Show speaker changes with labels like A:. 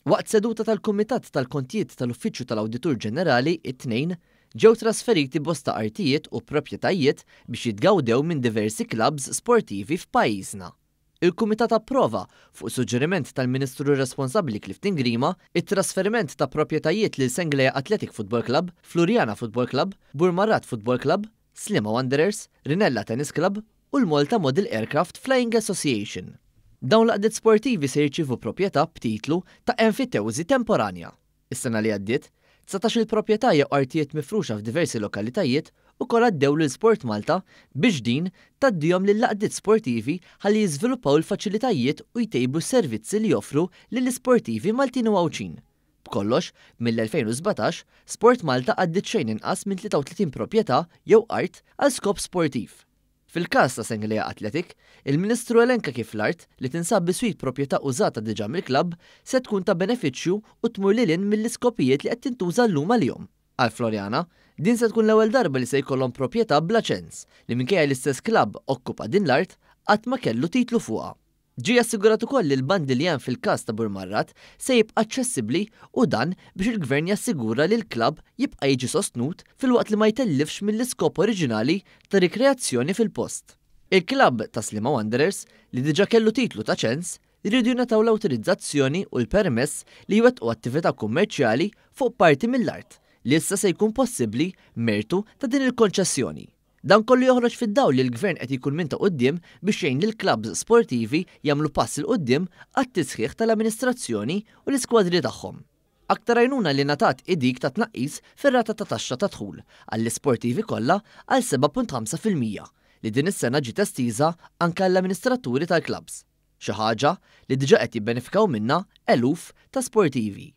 A: Waqt seduta tal-Kumitat tal-Kontijiet tal-Uffiċċju tal-Awditur Ġenerali it-tnejn ġew trasferiti bosta artijiet u proprjetajiet biex jitgawdew minn diversi klabs sportivi f'pajjiżna. Il-Kumitat approva fuq suġġeriment tal-Ministru responsabbli Clifton Grima it-trasferiment ta' proprjetajiet lil Sengleja Athletic Football Club, Flurjana Football Club, Burmarrat Football Club, Sliema Wanderers, Rinella Tennis Club u l-Malta Model Aircraft Flying Association. Dawn l-qdiet sportivi se jirċievu proprjetà b'titlu ta' enfitewżi temporanja. Is-sena li għaddiet, 19 il-proprjetà jew artijiet mifruxa f'diversi lokalitajiet ukoll għaddew lil Sport Malta biex din tgħaddihom lill-laqdiet sportivi ħalli jiżviluppaw il-faċilitajiet u jtejbu s-servizzi li joffru lill-isportivi Maltin u Għawċin. B'kollox, mill-2017, Sport Malta għaddiet xejn inqas minn 33 proprjetà jew art għal skop sportiv. Fil-każ ta' Sengleja Athletic, il-Ministru elenka kif l-art li tinsab biswit proprjetà użata diġà mill-klabb se tkun ta' benefiċċju u tmur lilin mill-iskopijiet li qed tintuża llum għalihom. Għal Florjana, din se tkun l-ewwel darba li se jkollhom proprjetà bla ċens li minkejja l-istess klabb okkupa din l-art qatt ma kellu titlu fuqha. Ġie assigurat ukoll li l-bandi li hemm fil-każ ta' Burmarrat se jibqa' aċċessibbli u dan biex il-Gvern jassigura li l-klabb jibqa' jiġi sostnut filwaqt li ma jtellifx mill-iskop oriġinali ta' rikreazzjoni fil-post. Il-klabb ta' Sliema Wanderers li diġà kellu titlu ta' ċens jridu jingħataw l-awtorizzazzjoni u l-permess li jwettqu attività kummerċjali fuq parti mill-art li issa se jkun possibbli mertu ta' din il-konċessjoni. Dan kollu joħroġ fid-dawl li l-Gvern qed jkun minn ta' quddiem biex jgħin lil klabs sportivi jagħmlu pass il qudiem għat-tisħiħ tal-amministrazzjoni u l-iskwadri tagħhom. Aktar għajnuna li ngħatat dik ta' tnaqqis fir-rata ta' taxxa ta' dħul għall-isportivi kollha għal 7.5% li din is-sena ġiet estiża anke għall-amministraturi tal-klabs. Xi ħaġa li diġà qed jibbenefikaw minnha eluf ta' sportivi.